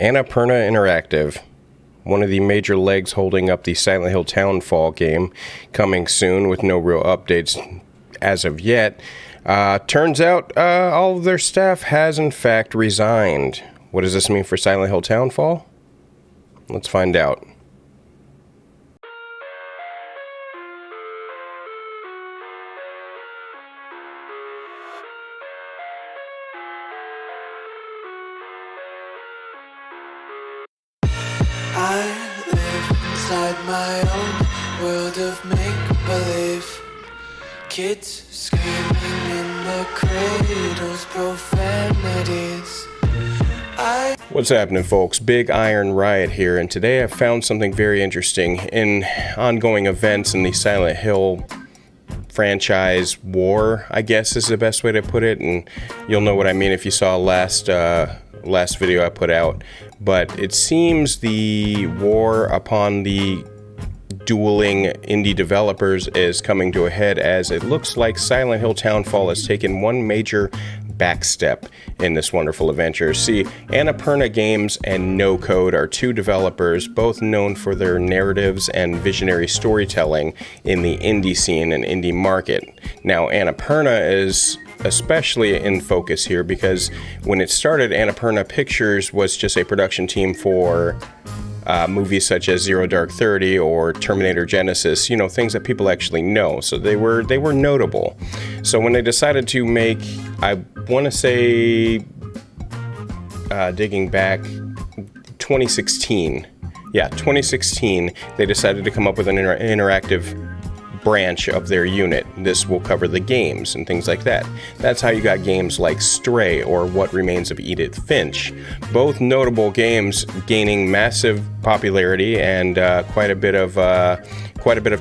Annapurna Interactive, one of the major legs holding up the Silent Hill Townfall game, coming soon with no real updates as of yet. Turns out all of their staff has in fact resigned. What does this mean for Silent Hill Townfall? Let's find out. I live inside my own world of make-believe. Kids screaming in the cradles, profanities. What's happening, folks? Big Iron Riot here, and today I found something very interesting in ongoing events in the Silent Hill franchise war, I guess is the best way to put it, and you'll know what I mean if you saw last video I put out. But it seems the war upon the dueling indie developers is coming to a head, as it looks like Silent Hill Townfall has taken one major backstep in this wonderful adventure. See, Annapurna Games and No Code are two developers, both known for their narratives and visionary storytelling in the indie scene and indie market. Now, Annapurna is especially in focus here because when it started, Annapurna Pictures was just a production team for movies such as Zero Dark 30 or Terminator Genesis, you know, things that people actually know. So they were notable. So when they decided to make, I want to say, digging back, 2016, they decided to come up with an interactive branch of their unit. This will cover the games and things like that. That's how you got games like Stray or What Remains of Edith Finch. Both notable games gaining massive popularity and quite a bit of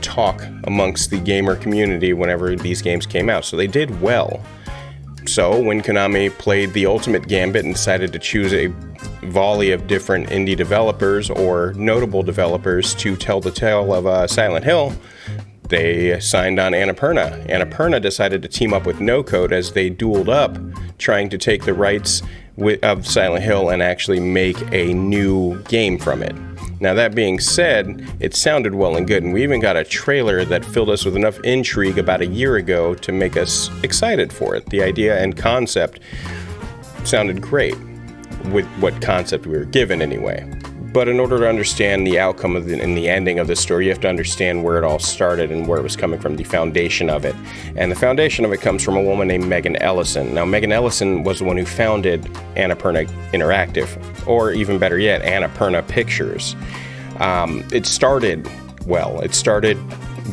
talk amongst the gamer community whenever these games came out. So they did well. So when Konami played the ultimate gambit and decided to choose a volley of different indie developers or notable developers to tell the tale of Silent Hill, they signed on Annapurna. Annapurna decided to team up with No Code as they dueled up, trying to take the rights of Silent Hill and actually make a new game from it. Now, that being said, it sounded well and good, and we even got a trailer that filled us with enough intrigue about a year ago to make us excited for it. The idea and concept sounded great, with what concept we were given anyway. But in order to understand the outcome of and the ending of the story, you have to understand where it all started and where it was coming from, the foundation of it. And the foundation of it comes from a woman named Megan Ellison. Now, Megan Ellison was the one who founded Annapurna Interactive, or even better yet, Annapurna Pictures. It started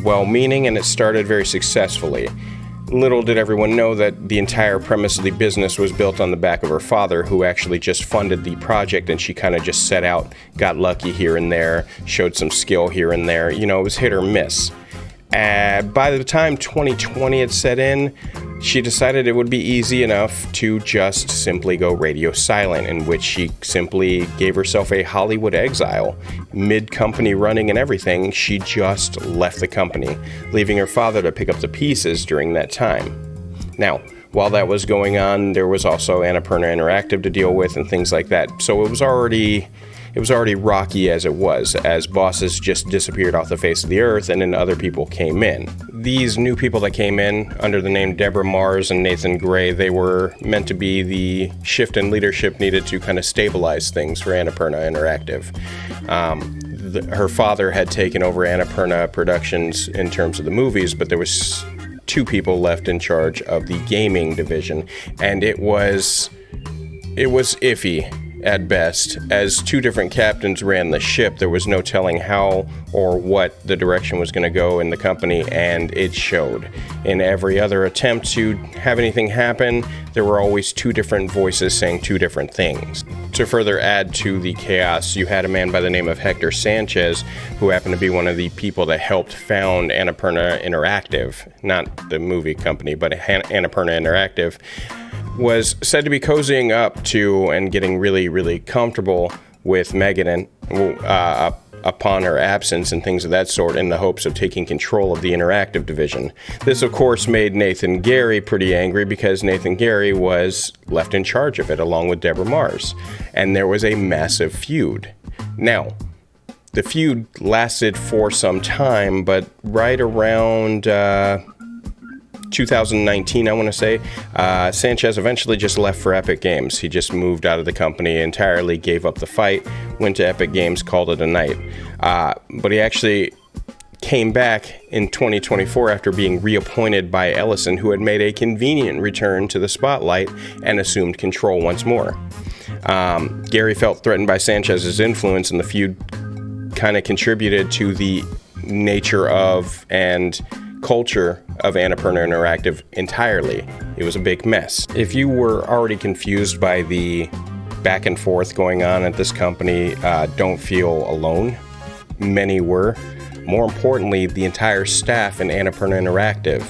well-meaning, and it started very successfully. Little did everyone know that the entire premise of the business was built on the back of her father, who actually just funded the project, and she kind of just set out, got lucky here and there, showed some skill here and there. You know, it was hit or miss. By the time 2020 had set in, she decided it would be easy enough to just simply go radio silent, in which she simply gave herself a Hollywood exile. Mid-company running and everything, she just left the company, leaving her father to pick up the pieces during that time. Now, while that was going on, there was also Annapurna Interactive to deal with and things like that. So it was already rocky as it was, as bosses just disappeared off the face of the earth and then other people came in. These new people that came in under the name Deborah Mars and Nathan Gray, they were meant to be the shift in leadership needed to kind of stabilize things for Annapurna Interactive. Her father had taken over Annapurna Productions in terms of the movies, but there was two people left in charge of the gaming division, and it was iffy at best. As two different captains ran the ship, there was no telling how or what the direction was going to go in the company, and it showed. In every other attempt to have anything happen, there were always two different voices saying two different things. To further add to the chaos, you had a man by the name of Hector Sanchez, who happened to be one of the people that helped found Annapurna Interactive, not the movie company, but Annapurna Interactive, was said to be cozying up to and getting really, really comfortable with Megan and upon her absence and things of that sort in the hopes of taking control of the interactive division. This, of course, made Nathan Gary pretty angry because Nathan Gary was left in charge of it along with Deborah Mars. And there was a massive feud. Now, the feud lasted for some time, but right around 2019, I want to say, Sanchez eventually just left for Epic Games. He just moved out of the company entirely, gave up the fight, went to Epic Games, called it a night. But he actually came back in 2024 after being reappointed by Ellison, who had made a convenient return to the spotlight and assumed control once more. Gary felt threatened by Sanchez's influence, and the feud kind of contributed to the nature of and culture of Annapurna Interactive entirely. It was a big mess. If you were already confused by the back and forth going on at this company, don't feel alone. Many were. More importantly, the entire staff in Annapurna Interactive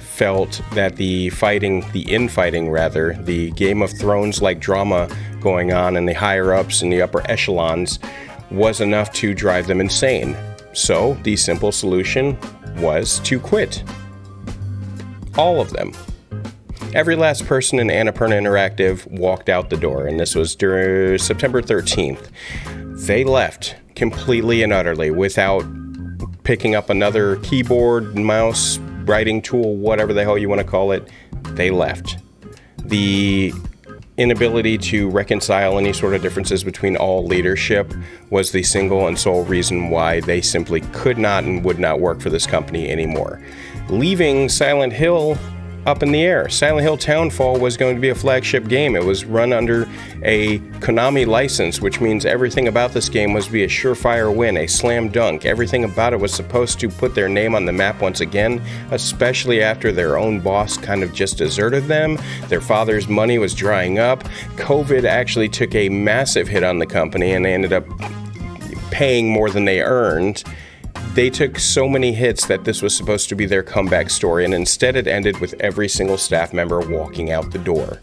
felt that the infighting, the Game of Thrones-like drama going on in the higher-ups and the upper echelons was enough to drive them insane. So, the simple solution was to quit. All of them. Every last person in Annapurna Interactive walked out the door, and this was during September 13th. They left completely and utterly without picking up another keyboard, mouse, writing tool, whatever the hell you want to call it. They left. The inability to reconcile any sort of differences between all leadership was the single and sole reason why they simply could not and would not work for this company anymore, leaving Silent Hill up in the air. Silent Hill Townfall was going to be a flagship game. It was run under a Konami license, which means everything about this game was to be a surefire win, a slam dunk. Everything about it was supposed to put their name on the map once again, especially after their own boss kind of just deserted them. Their father's money was drying up. COVID actually took a massive hit on the company, and they ended up paying more than they earned. They took so many hits that this was supposed to be their comeback story, and instead it ended with every single staff member walking out the door.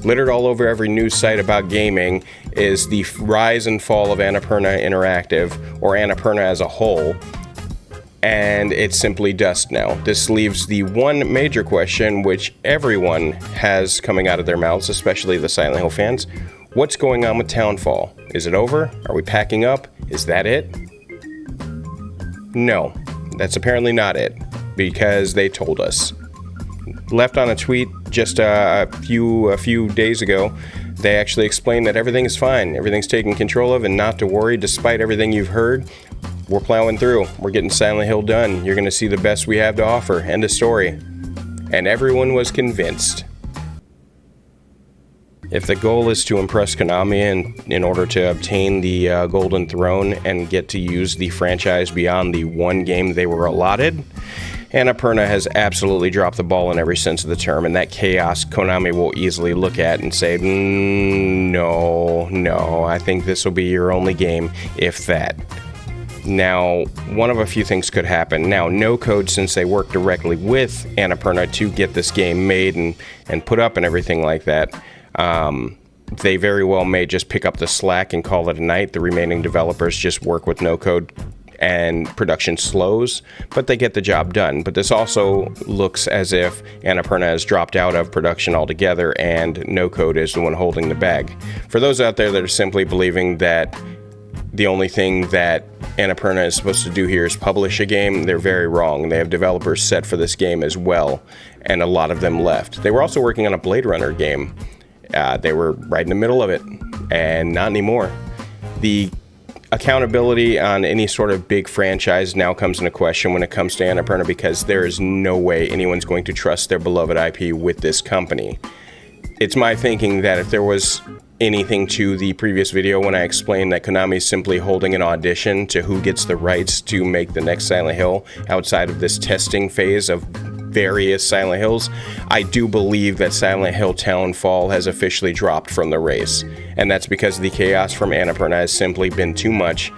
Littered all over every news site about gaming is the rise and fall of Annapurna Interactive, or Annapurna as a whole, and it's simply dust now. This leaves the one major question which everyone has coming out of their mouths, especially the Silent Hill fans. What's going on with Townfall? Is it over? Are we packing up? Is that it? No, that's apparently not it, because they told us. Left on a tweet just a few days ago, they actually explained that everything is fine, everything's taken control of, and not to worry. Despite everything you've heard, we're plowing through. We're getting Silent Hill done. You're going to see the best we have to offer. End of story. And everyone was convinced. If the goal is to impress Konami in order to obtain the Golden Throne and get to use the franchise beyond the one game they were allotted, Annapurna has absolutely dropped the ball in every sense of the term, and that chaos Konami will easily look at and say, no, I think this will be your only game, if that. Now, one of a few things could happen. Now, No Code, since they work directly with Annapurna to get this game made and put up and everything like that, they very well may just pick up the slack and call it a night. The remaining developers just work with No Code and production slows, but they get the job done. But this also looks as if Annapurna has dropped out of production altogether and No Code is the one holding the bag. For those out there that are simply believing that the only thing that Annapurna is supposed to do here is publish a game, they're very wrong. They have developers set for this game as well, and a lot of them left. They were also working on a Blade Runner game. They were right in the middle of it, and not anymore. The accountability on any sort of big franchise now comes into question when it comes to Annapurna, because there is no way anyone's going to trust their beloved IP with this company. It's my thinking that if there was anything to the previous video when I explained that Konami is simply holding an audition to who gets the rights to make the next Silent Hill outside of this testing phase of various Silent Hills, I do believe that Silent Hill Townfall has officially dropped from the race. And that's because the chaos from Annapurna has simply been too much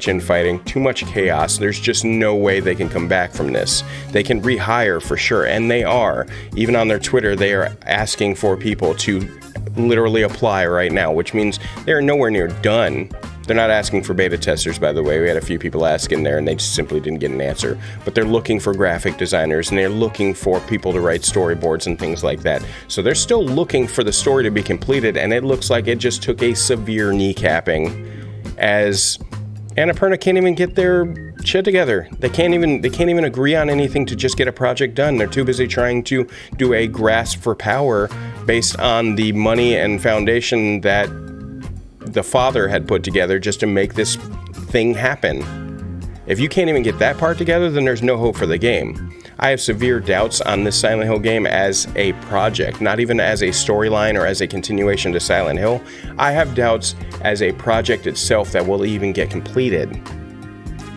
infighting, too much chaos. There's just no way they can come back from this. They can rehire for sure, and they are. Even on their Twitter, they are asking for people to literally apply right now, which means they're nowhere near done. They're not asking for beta testers, by the way. We had a few people ask in there, and they just simply didn't get an answer. But they're looking for graphic designers, and they're looking for people to write storyboards and things like that. So they're still looking for the story to be completed, and it looks like it just took a severe kneecapping, as Annapurna can't even get their shit together. They can't even agree on anything to just get a project done. They're too busy trying to do a grasp for power based on the money and foundation that the father had put together just to make this thing happen. If you can't even get that part together, then there's no hope for the game. I have severe doubts on this Silent Hill game as a project, not even as a storyline or as a continuation to Silent Hill. I have doubts as a project itself that will even get completed.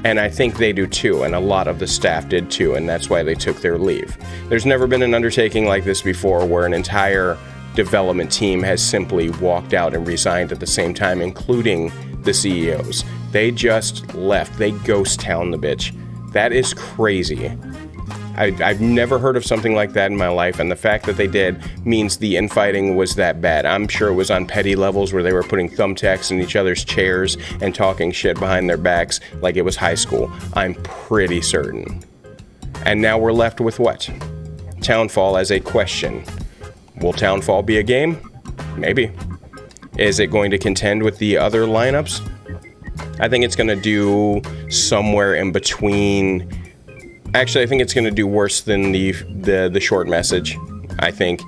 And I think they do too, and a lot of the staff did too, and that's why they took their leave. There's never been an undertaking like this before where an entire development team has simply walked out and resigned at the same time, including the CEOs. They just left. They ghost town the bitch. That is crazy. I've never heard of something like that in my life, and the fact that they did means the infighting was that bad. I'm sure it was on petty levels where they were putting thumbtacks in each other's chairs and talking shit behind their backs like it was high school. I'm pretty certain. And now we're left with what? Townfall as a question. Will Townfall be a game? Maybe. Is it going to contend with the other lineups? I think it's going to do somewhere in between. Actually, I think it's going to do worse than the short message. I think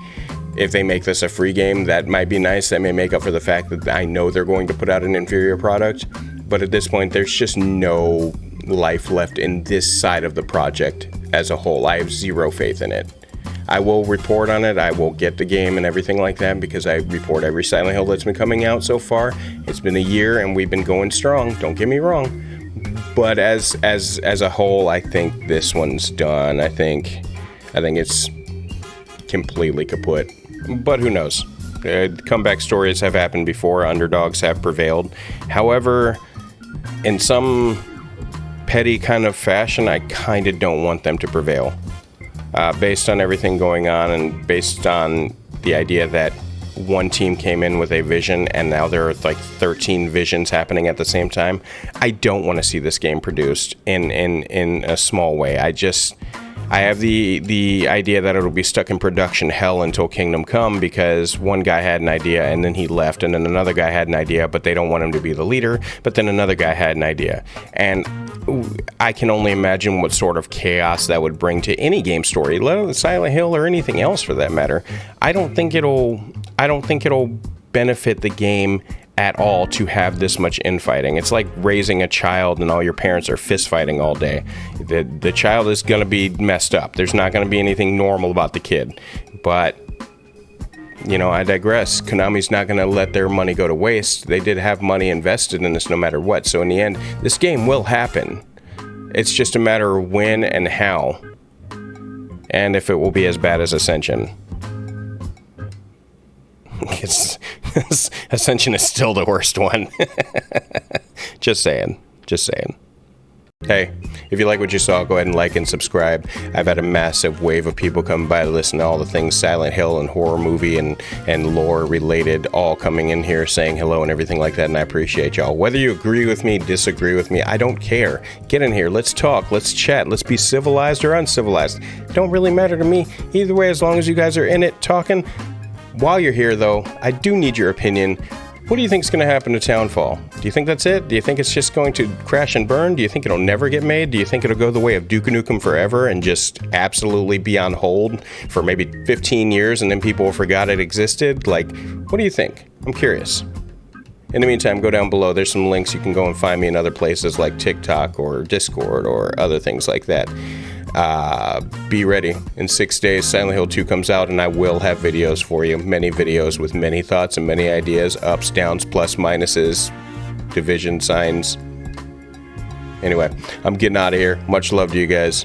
if they make this a free game, that might be nice. That may make up for the fact that I know they're going to put out an inferior product. But at this point, there's just no life left in this side of the project as a whole. I have zero faith in it. I will report on it. I will get the game and everything like that because I report every Silent Hill that's been coming out so far. It's been a year and we've been going strong. Don't get me wrong. But as a whole, I think this one's done. I think it's completely kaput. But who knows? Comeback stories have happened before. Underdogs have prevailed. However, in some petty kind of fashion, I kind of don't want them to prevail. Based on everything going on and based on the idea that one team came in with a vision and now there are like 13 visions happening at the same time, I don't want to see this game produced in a small way. I have the idea that it'll be stuck in production hell until Kingdom Come because one guy had an idea and then he left, and then another guy had an idea but they don't want him to be the leader, but then another guy had an idea. And I can only imagine what sort of chaos that would bring to any game story, let alone Silent Hill or anything else for that matter. I don't think it'll benefit the game at all to have this much infighting. It's like raising a child and all your parents are fist fighting all day. The child is going to be messed up. There's not going to be anything normal about the kid. But, you know, I digress. Konami's not going to let their money go to waste. They did have money invested in this no matter what. So in the end, this game will happen. It's just a matter of when and how. And if it will be as bad as Ascension. Ascension is still the worst one. Just saying. Hey, if you like what you saw, go ahead and like and subscribe. I've had a massive wave of people come by to listen to all the things Silent Hill and horror movie and lore related, all coming in here saying hello and everything like that, and I appreciate y'all. Whether you agree with me, disagree with me, I don't care. Get in here, let's talk, let's chat, let's be civilized or uncivilized. Don't really matter to me. Either way, as long as you guys are in it talking. While you're here, though, I do need your opinion. What do you think is going to happen to Townfall? Do you think that's it? Do you think it's just going to crash and burn? Do you think it'll never get made? Do you think it'll go the way of Duke Nukem Forever and just absolutely be on hold for maybe 15 years and then people will forgot it existed? Like, what do you think? I'm curious. In the meantime, go down below. There's some links. You can go and find me in other places like TikTok or Discord or other things like that. Be ready. In 6 days, Silent Hill 2 comes out, and I will have videos for you. Many videos with many thoughts and many ideas, ups, downs, plus, minuses, division signs. Anyway, I'm getting out of here. Much love to you guys.